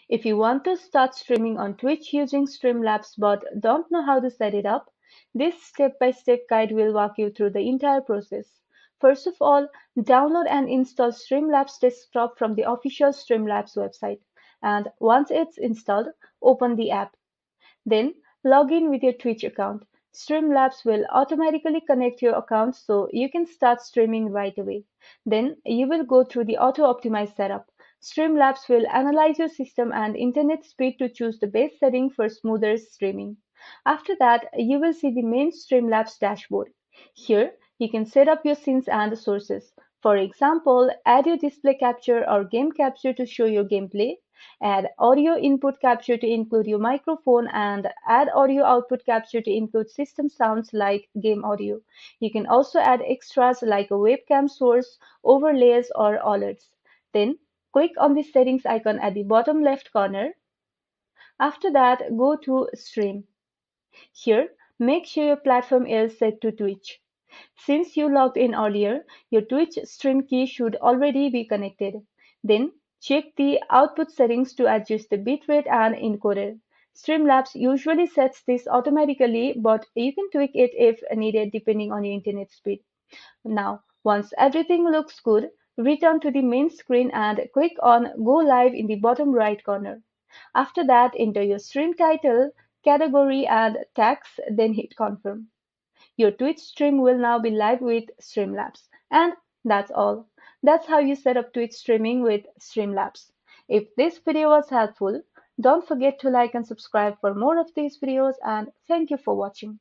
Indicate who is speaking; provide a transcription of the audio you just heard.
Speaker 1: If you want to start streaming on Twitch using Streamlabs but don't know how to set it up, this step-by-step guide will walk you through the entire process. First of all, download and install Streamlabs Desktop from the official Streamlabs website. And once it's installed, open the app. Then log in with your Twitch account. Streamlabs will automatically connect your account so you can start streaming right away. Then you will go through the auto-optimized setup. Streamlabs will analyze your system and internet speed to choose the best setting for smoother streaming. After that, you will see the main Streamlabs dashboard. Here, you can set up your scenes and sources. For example, add your display capture or game capture to show your gameplay, add audio input capture to include your microphone, and add audio output capture to include system sounds like game audio. You can also add extras like a webcam source, overlays, or alerts. Then click on the settings icon at the bottom left corner. After that, go to Stream. Here, make sure your platform is set to Twitch. Since you logged in earlier, your Twitch stream key should already be connected. Then check the output settings to adjust the bitrate and encoder. Streamlabs usually sets this automatically, but you can tweak it if needed depending on your internet speed. Now, once everything looks good, return to the main screen and click on Go Live in the bottom right corner. After that, enter your stream title, category, and tags, then hit confirm. Your Twitch stream will now be live with Streamlabs. And that's all. That's how you set up Twitch streaming with Streamlabs. If this video was helpful, don't forget to like and subscribe for more of these videos, and thank you for watching.